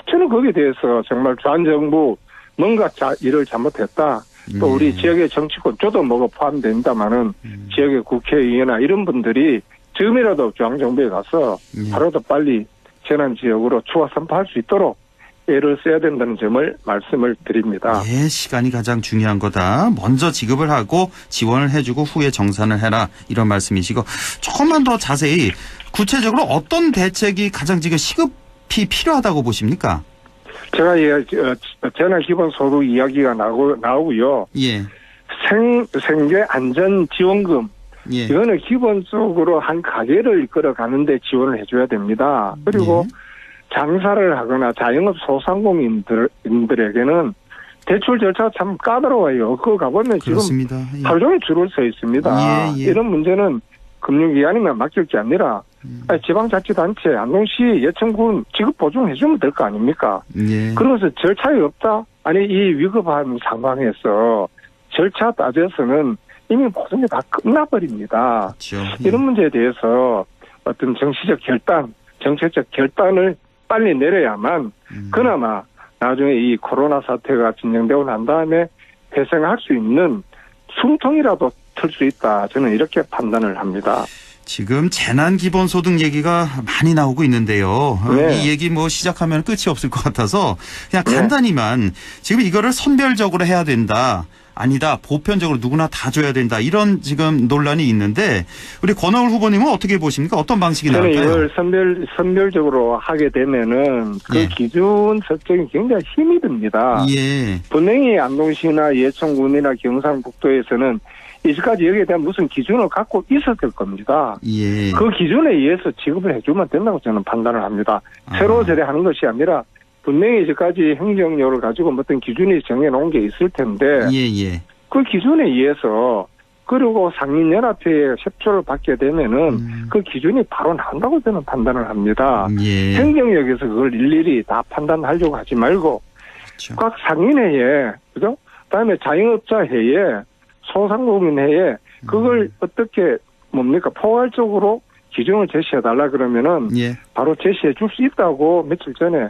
저는 거기에 대해서 정말 중앙정부 뭔가 일을 잘못했다. 또 우리 지역의 정치권, 저도 포함됩니다만은 지역의 국회의원이나 이런 분들이 지금이라도 중앙정부에 가서 하루도 빨리 재난지역으로 추가 선포할 수 있도록 애를 써야 된다는 점을 말씀을 드립니다. 예, 시간이 가장 중요한 거다. 먼저 지급을 하고 지원을 해주고 후에 정산을 해라. 이런 말씀이시고 조금만 더 자세히 구체적으로 어떤 대책이 가장 지금 시급히 필요하다고 보십니까? 제가 재난기본소득 이야기가 나오고요. 생계 안전지원금. 이거는 기본적으로 한 가게를 이끌어가는데 지원을 해줘야 됩니다. 그리고 장사를 하거나 자영업 소상공인들에게는 대출 절차가 참 까다로워요. 그거 가보면 그렇습니다. 지금 하루 종일 줄을 서 있습니다. 이런 문제는 금융기관이면 맡길 게 아니라 지방자치단체, 안동시, 예천군 지급 보증해주면 될 거 아닙니까? 그러면서 절차가 없다? 아니 이 위급한 상황에서 절차 따져서는 이미 모든 게 다 끝나버립니다. 이런 문제에 대해서 어떤 정치적 결단, 정책적 결단을 빨리 내려야만 그나마 나중에 이 코로나 사태가 진정되고 난 다음에 회생할 수 있는 숨통이라도 틀 수 있다. 저는 이렇게 판단을 합니다. 지금 재난기본소득 얘기가 많이 나오고 있는데요. 이 얘기 시작하면 끝이 없을 것 같아서 그냥 간단히만 지금 이거를 선별적으로 해야 된다. 아니다. 보편적으로 누구나 다 줘야 된다. 이런 지금 논란이 있는데 우리 권하울 후보님은 어떻게 보십니까? 어떤 방식이 나올까요? 저는 이걸 선별적으로 하게 되면은 그 기준 설정이 굉장히 힘이 듭니다. 분명히 안동시나 예천군이나 경상북도에서는 이제까지 여기에 대한 무슨 기준을 갖고 있었을 겁니다. 그 기준에 의해서 지급을 해주면 된다고 저는 판단을 합니다. 새로 저래하는 것이 아니라 분명히 이제까지 행정력을 가지고 어떤 기준이 정해놓은 게 있을 텐데 그 기준에 의해서 그리고 상인연합회의 협조를 받게 되면은 그 기준이 바로 나온다고 저는 판단을 합니다. 행정력에서 그걸 일일이 다 판단하려고 하지 말고 각 상인회에 그죠? 그다음에 자영업자회에 소상공인회에 그걸 어떻게 포괄적으로 기준을 제시해달라 그러면은 바로 제시해 줄 수 있다고 며칠 전에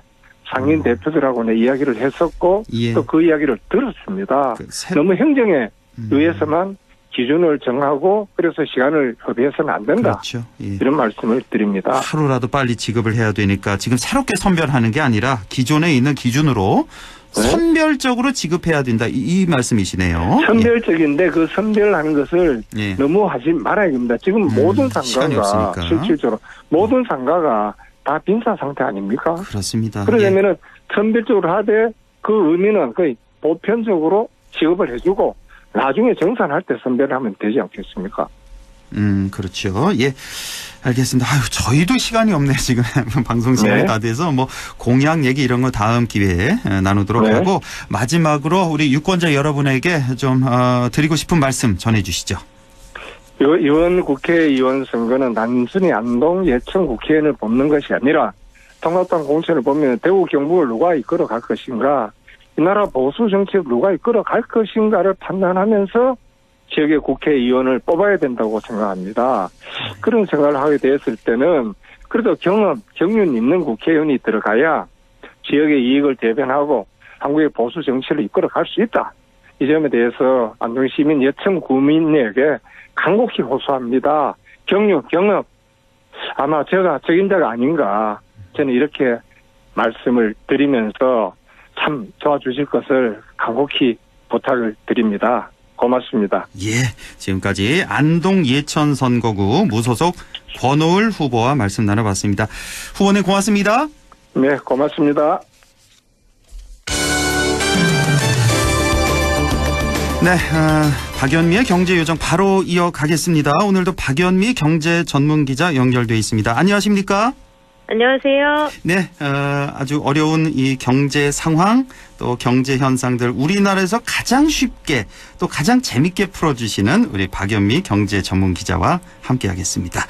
상인 대표들하고 이야기를 했었고 또 그 이야기를 들었습니다. 너무 행정에 의해서만 기준을 정하고 그래서 시간을 허비해서는 안 된다. 이런 말씀을 드립니다. 하루라도 빨리 지급을 해야 되니까 지금 새롭게 선별하는 게 아니라 기존에 있는 기준으로 선별적으로 지급해야 된다. 이 말씀이시네요. 선별적인데 그 선별하는 것을 너무 하지 말아야 됩니다. 지금 모든 상가가 실질적으로 모든 상가가 다 빈사 상태 아닙니까? 그렇습니다. 그러려면은 선별적으로 하되 그 의미는 거의 보편적으로 지급을 해주고 나중에 정산할 때 선별을 하면 되지 않겠습니까? 그렇죠. 예. 알겠습니다. 저희도 시간이 없네, 지금. 방송 시간이 다 돼서 공약 얘기 이런 거 다음 기회에 나누도록 하고 마지막으로 우리 유권자 여러분에게 좀 드리고 싶은 말씀 전해 주시죠. 이번 국회의원 선거는 단순히 안동 예천 국회의원을 뽑는 것이 아니라 통합당 공천을 보면 대구 경북을 누가 이끌어 갈 것인가, 이 나라 보수 정책을 누가 이끌어 갈 것인가를 판단하면서 지역의 국회의원을 뽑아야 된다고 생각합니다. 그런 생각을 하게 되었을 때는 그래도 경륜 있는 국회의원이 들어가야 지역의 이익을 대변하고 한국의 보수 정치를 이끌어 갈 수 있다. 이 점에 대해서 안동 시민 예천 구민에게 간곡히 호소합니다. 경륜, 경업 아마 제가 적임자가 아닌가 저는 이렇게 말씀을 드리면서 참 도와주실 것을 간곡히 부탁을 드립니다. 고맙습니다. 예, 지금까지 안동 예천선거구 무소속 권오을 후보와 말씀 나눠봤습니다. 후보님 고맙습니다. 네, 고맙습니다. 네, 박연미의 경제요정 바로 이어가겠습니다. 오늘도 박연미 경제 전문 기자 연결돼 있습니다. 안녕하십니까? 안녕하세요. 네, 아주 어려운 이 경제 상황 또 경제 현상들 우리나라에서 가장 쉽게 또 가장 재밌게 풀어주시는 우리 박연미 경제 전문 기자와 함께하겠습니다.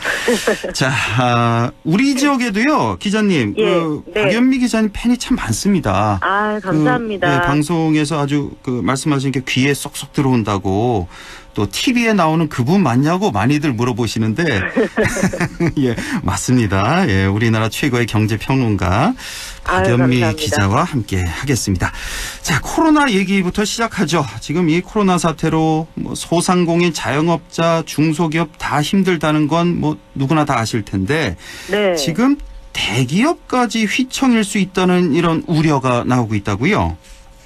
자, 우리 지역에도요, 기자님, 예, 네. 박연미 기자님 팬이 참 많습니다. 아, 감사합니다. 방송에서 아주 말씀하신 게 귀에 쏙쏙 들어온다고. 또 TV에 나오는 그분 맞냐고 많이들 물어보시는데 예, 맞습니다. 예, 우리나라 최고의 경제 평론가 박연미 기자와 함께 하겠습니다. 자, 코로나 얘기부터 시작하죠. 지금 이 코로나 사태로 소상공인, 자영업자, 중소기업 다 힘들다는 건 누구나 다 아실 텐데 네. 지금 대기업까지 휘청일 수 있다는 이런 우려가 나오고 있다고요?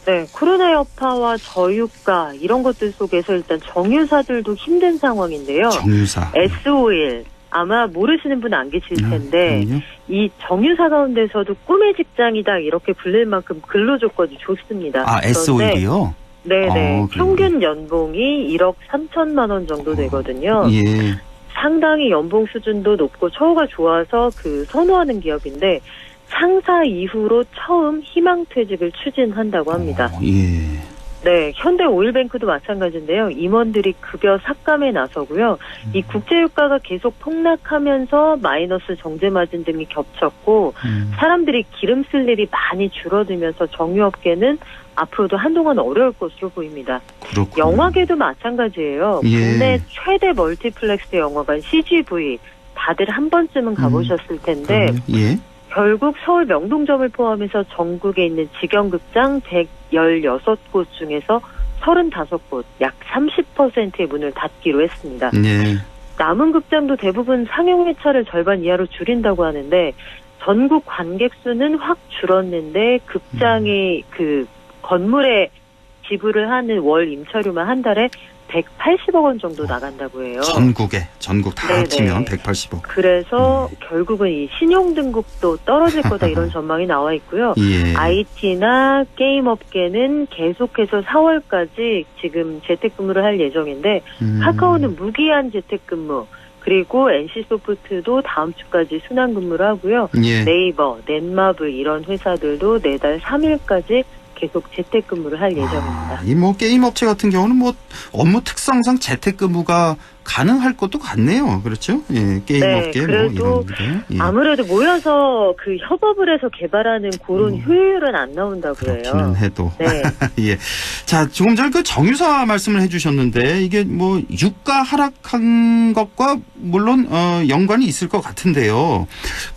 네, 코로나 여파와 저유가 이런 것들 속에서 일단 정유사들도 힘든 상황인데요. 정유사. S51 아마 모르시는 분 안 계실 텐데 이 정유사 가운데서도 꿈의 직장이다 이렇게 불릴 만큼 근로조건이 좋습니다. 아, S51이요? 네네. 평균 연봉이 1억 3천만 원 정도 되거든요. 예. 상당히 연봉 수준도 높고 처우가 좋아서 선호하는 기업인데 상사 이후로 처음 희망퇴직을 추진한다고 합니다. 예. 네, 현대 오일뱅크도 마찬가지인데요. 임원들이 급여 삭감에 나서고요. 이 국제유가가 계속 폭락하면서 마이너스 정제마진 등이 겹쳤고 사람들이 기름 쓸 일이 많이 줄어들면서 정유업계는 앞으로도 한동안 어려울 것으로 보입니다. 그렇군요. 영화계도 마찬가지예요. 예. 국내 최대 멀티플렉스 영화관 CGV 다들 한 번쯤은 가보셨을 텐데 예. 결국 서울 명동점을 포함해서 전국에 있는 직영극장 116곳 중에서 35곳, 약 30%의 문을 닫기로 했습니다. 네. 남은 극장도 대부분 상영 회차를 절반 이하로 줄인다고 하는데 전국 관객 수는 확 줄었는데 극장의 건물에 지불을 하는 월 임차료만 한 달에 180억 원 정도 나간다고 해요. 전국 다 합치면 180억. 그래서 결국은 이 신용등급도 떨어질 거다 이런 전망이 나와 있고요. 예. IT나 게임 업계는 계속해서 4월까지 지금 재택근무를 할 예정인데 카카오는 무기한 재택근무 그리고 NC소프트도 다음 주까지 순환근무를 하고요. 예. 네이버, 넷마블 이런 회사들도 내달 3일까지 계속 재택근무를 할 예정입니다. 이 게임 업체 같은 경우는 업무 특성상 재택근무가 가능할 것도 같네요. 그렇죠? 예, 게임 업계 그래도 예. 아무래도 모여서 협업을 해서 개발하는 그런 효율은 안 나온다고 해요. 그렇기는 해도. 네. 예. 자, 조금 전 정유사 말씀을 해주셨는데 이게 유가 하락한 것과 물론 연관이 있을 것 같은데요.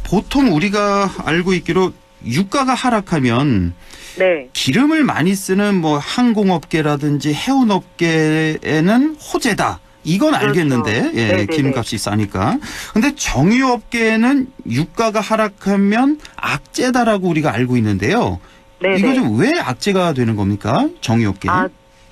보통 우리가 알고 있기로 유가가 하락하면 네. 기름을 많이 쓰는 항공업계라든지 해운업계에는 호재다. 이건 그렇죠. 알겠는데, 예, 기름값이 싸니까. 근데 정유업계는 유가가 하락하면 악재다라고 우리가 알고 있는데요. 네네. 이거 좀 왜 악재가 되는 겁니까? 정유업계는?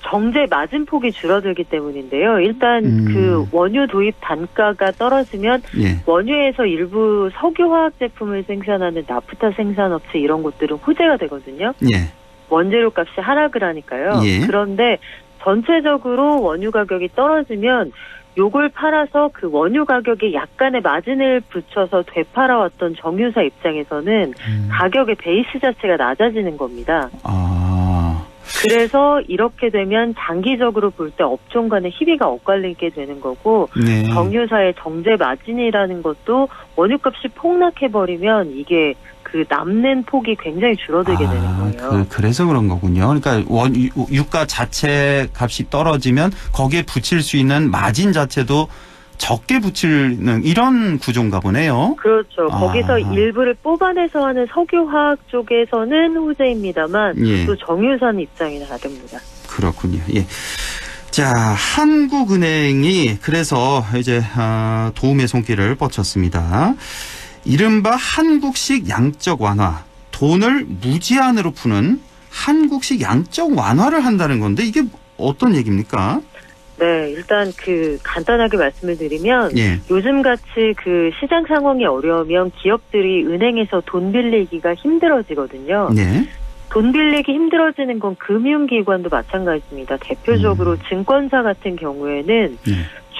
정제 마진폭이 줄어들기 때문인데요. 일단 원유 도입 단가가 떨어지면 원유에서 일부 석유화학 제품을 생산하는 나프타 생산업체 이런 곳들은 호재가 되거든요. 예. 원재료 값이 하락을 하니까요. 예. 그런데 전체적으로 원유 가격이 떨어지면 요걸 팔아서 원유 가격에 약간의 마진을 붙여서 되팔아왔던 정유사 입장에서는 가격의 베이스 자체가 낮아지는 겁니다. 그래서 이렇게 되면 장기적으로 볼 때 업종 간의 희비가 엇갈리게 되는 거고 정유사의 정제 마진이라는 것도 원유값이 폭락해버리면 이게 남는 폭이 굉장히 줄어들게 되는 거예요. 그래서 그런 거군요. 그러니까 유가 자체 값이 떨어지면 거기에 붙일 수 있는 마진 자체도 적게 붙이는 이런 구조인가 보네요. 그렇죠. 거기서 일부를 뽑아내서 하는 석유화학 쪽에서는 호재입니다만 또 정유사는 입장이 다릅니다. 그렇군요. 예. 자, 한국은행이 그래서 이제 도움의 손길을 뻗쳤습니다. 이른바 한국식 양적 완화, 돈을 무제한으로 푸는 한국식 양적 완화를 한다는 건데 이게 어떤 얘기입니까? 네, 일단 간단하게 말씀을 드리면 예. 요즘같이 시장 상황이 어려우면 기업들이 은행에서 돈 빌리기가 힘들어지거든요. 네. 돈 빌리기 힘들어지는 건 금융기관도 마찬가지입니다. 대표적으로 증권사 같은 경우에는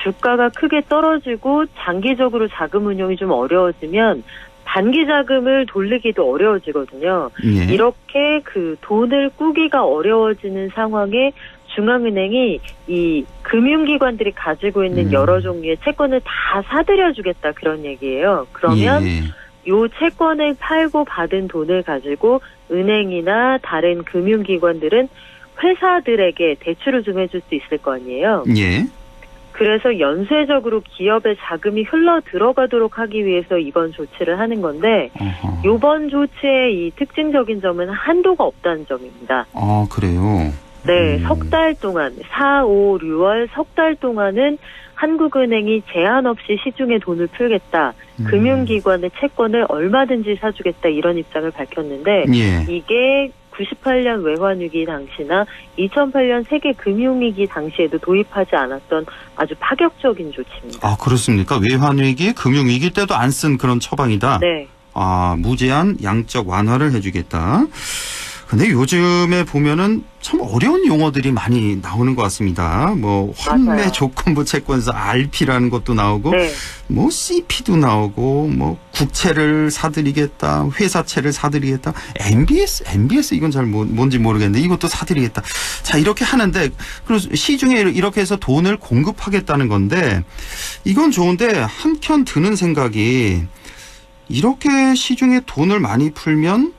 주가가 크게 떨어지고 장기적으로 자금 운용이 좀 어려워지면 단기 자금을 돌리기도 어려워지거든요. 예. 이렇게 돈을 꾸기가 어려워지는 상황에 중앙은행이 이 금융기관들이 가지고 있는 여러 종류의 채권을 다 사들여주겠다 그런 얘기예요. 그러면 요 채권을 팔고 받은 돈을 가지고 은행이나 다른 금융기관들은 회사들에게 대출을 좀 해줄 수 있을 거 아니에요. 예. 그래서 연쇄적으로 기업의 자금이 흘러 들어가도록 하기 위해서 이번 조치를 하는 건데 이번 조치의 이 특징적인 점은 한도가 없다는 점입니다. 아, 그래요? 네, 석 달 동안 4, 5, 6월 석 달 동안은 한국은행이 제한 없이 시중에 돈을 풀겠다. 금융기관의 채권을 얼마든지 사주겠다. 이런 입장을 밝혔는데 예. 이게 98년 외환위기 당시나 2008년 세계 금융위기 당시에도 도입하지 않았던 아주 파격적인 조치입니다. 아, 그렇습니까? 외환위기, 금융위기 때도 안 쓴 그런 처방이다? 네. 아, 무제한 양적 완화를 해주겠다. 근데 요즘에 보면은 참 어려운 용어들이 많이 나오는 것 같습니다. 뭐 환매 조건부 채권에서 RP라는 것도 나오고, 네. 뭐 CP도 나오고, 뭐 국채를 사들이겠다, 회사채를 사들이겠다, MBS 이건 잘 뭔지 모르겠는데 이것도 사들이겠다. 자, 이렇게 하는데 그래서 시중에 이렇게 해서 돈을 공급하겠다는 건데 이건 좋은데 한켠 드는 생각이 이렇게 시중에 돈을 많이 풀면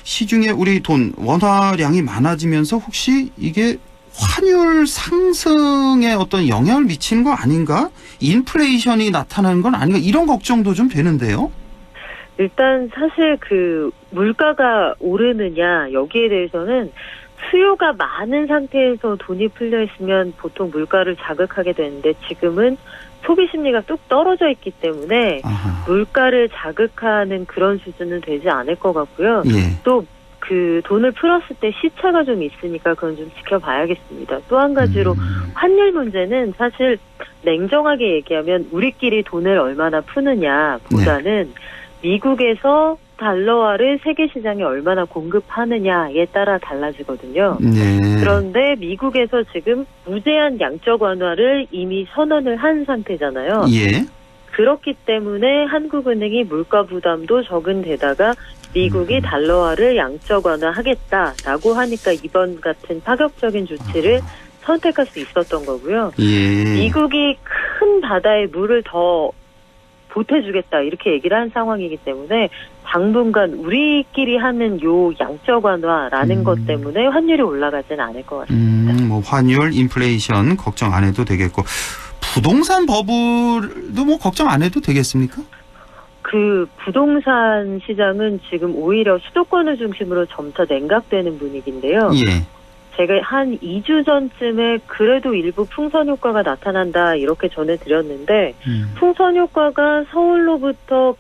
시중에 우리 돈 원화량이 많아지면서 혹시 이게 환율 상승에 어떤 영향을 미치는 거 아닌가? 인플레이션이 나타나는 건 아닌가? 이런 걱정도 좀 되는데요. 일단 사실 물가가 오르느냐 여기에 대해서는 수요가 많은 상태에서 돈이 풀려 있으면 보통 물가를 자극하게 되는데 지금은 소비 심리가 뚝 떨어져 있기 때문에 물가를 자극하는 그런 수준은 되지 않을 것 같고요. 예. 또 돈을 풀었을 때 시차가 좀 있으니까 그건 좀 지켜봐야겠습니다. 또 한 가지로 환율 문제는 사실 냉정하게 얘기하면 우리끼리 돈을 얼마나 푸느냐 보다는 미국에서 달러화를 세계 시장에 얼마나 공급하느냐에 따라 달라지거든요. 네. 그런데 미국에서 지금 무제한 양적 완화를 이미 선언을 한 상태잖아요. 예. 그렇기 때문에 한국은행이 물가 부담도 적은 데다가 미국이 달러화를 양적 완화하겠다라고 하니까 이번 같은 파격적인 조치를 선택할 수 있었던 거고요. 예. 미국이 큰 바다에 물을 더 보태주겠다 이렇게 얘기를 한 상황이기 때문에 당분간 우리끼리 하는 요 양적 완화라는 것 때문에 환율이 올라가지는 않을 것 같습니다. 뭐 환율, 인플레이션 걱정 안 해도 되겠고 부동산 버블도 뭐 걱정 안 해도 되겠습니까? 부동산 시장은 지금 오히려 수도권을 중심으로 점차 냉각되는 분위기인데요. 예. 제가 한 2주 전쯤에 그래도 일부 풍선 효과가 나타난다 이렇게 전해드렸는데 풍선 효과가 서울로부터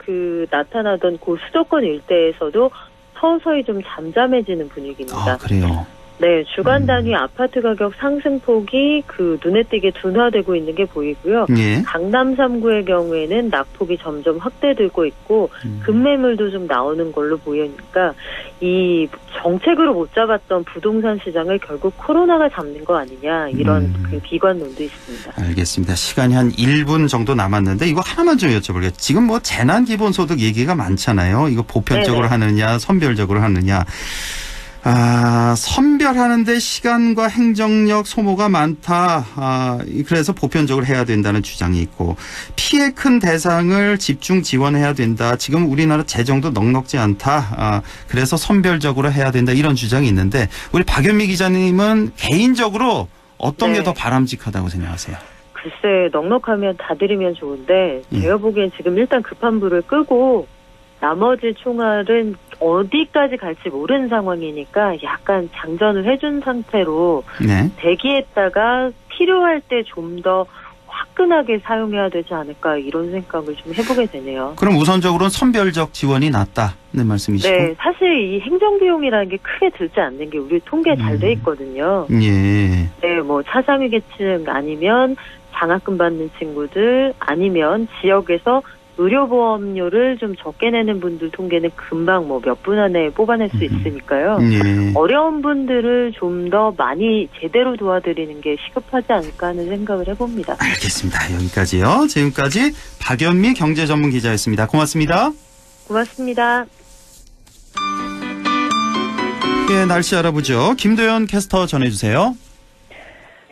나타나던 수도권 일대에서도 서서히 좀 잠잠해지는 분위기입니다. 아, 그래요? 네, 주간 단위 아파트 가격 상승폭이 눈에 띄게 둔화되고 있는 게 보이고요. 예. 강남 3구의 경우에는 낙폭이 점점 확대되고 있고 급매물도 좀 나오는 걸로 보이니까 이 정책으로 못 잡았던 부동산 시장을 결국 코로나가 잡는 거 아니냐 이런 비관론도 있습니다. 알겠습니다. 시간이 한 1분 정도 남았는데 이거 하나만 좀 여쭤볼게요. 지금 뭐 재난기본소득 얘기가 많잖아요. 이거 보편적으로 하느냐 선별적으로 하느냐. 선별하는데 시간과 행정력 소모가 많다. 그래서 보편적으로 해야 된다는 주장이 있고 피해 큰 대상을 집중 지원해야 된다. 지금 우리나라 재정도 넉넉지 않다. 그래서 선별적으로 해야 된다. 이런 주장이 있는데 우리 박연미 기자님은 개인적으로 어떤 게 더 바람직하다고 생각하세요? 글쎄 넉넉하면 다 드리면 좋은데 제가 보기엔 지금 일단 급한 불을 끄고 나머지 총알은 어디까지 갈지 모르는 상황이니까 약간 장전을 해준 상태로 대기했다가 필요할 때 좀 더 확 화끈하게 사용해야 되지 않을까 이런 생각을 좀 해보게 되네요. 그럼 우선적으로는 선별적 지원이 낫다는 말씀이시고? 네, 사실 이 행정비용이라는 게 크게 들지 않는 게 우리 통계에 잘 돼 있거든요. 예. 네, 뭐 차상위계층 아니면 장학금 받는 친구들 아니면 지역에서 의료보험료를 좀 적게 내는 분들 통계는 금방 뭐 몇 분 안에 뽑아낼 수 있으니까요. 예. 어려운 분들을 좀 더 많이 제대로 도와드리는 게 시급하지 않을까 하는 생각을 해봅니다. 알겠습니다. 여기까지요. 지금까지 박연미 경제전문기자였습니다. 고맙습니다. 고맙습니다. 예, 날씨 알아보죠. 김도연 캐스터 전해주세요.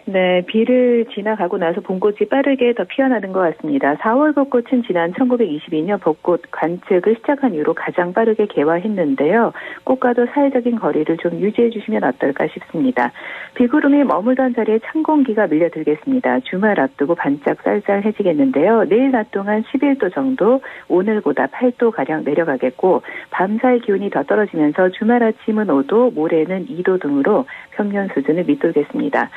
네, 비를 지나가고 나서 봄꽃이 빠르게 더 피어나는 것 같습니다. 4월 벚꽃은 지난 1922년 벚꽃 관측을 시작한 이후로 가장 빠르게 개화했는데요. 꽃과도 사회적인 거리를 좀 유지해 주시면 어떨까 싶습니다. 비구름이 머물던 자리에 찬 공기가 밀려들겠습니다. 주말 앞두고 반짝 쌀쌀해지겠는데요. 내일 낮 동안 11도 정도, 오늘보다 8도가량 내려가겠고 밤사이 기온이 더 떨어지면서 주말 아침은 5도, 모레는 2도 등으로 평년 수준을 밑돌겠습니다.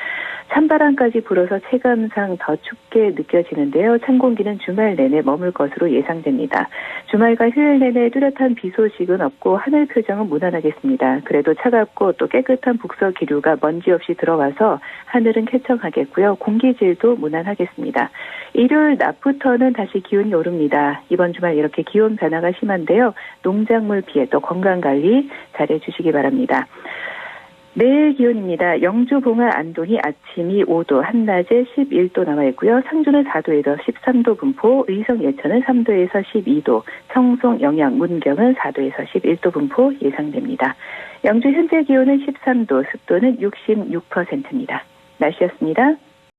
찬바람까지 불어서 체감상 더 춥게 느껴지는데요. 찬 공기는 주말 내내 머물 것으로 예상됩니다. 주말과 휴일 내내 뚜렷한 비 소식은 없고 하늘 표정은 무난하겠습니다. 그래도 차갑고 또 깨끗한 북서 기류가 먼지 없이 들어와서 하늘은 쾌청하겠고요. 공기질도 무난하겠습니다. 일요일 낮부터는 다시 기온이 오릅니다. 이번 주말 이렇게 기온 변화가 심한데요. 농작물 피해 또 건강관리 잘해 주시기 바랍니다. 내일 기온입니다. 영주, 봉화, 안동이 아침이 5도, 한낮에 11도 나와 있고요. 상주는 4도에서 13도 분포, 의성, 예천은 3도에서 12도, 청송, 영양, 문경은 4도에서 11도 분포 예상됩니다. 영주 현재 기온은 13도, 습도는 66%입니다. 날씨였습니다.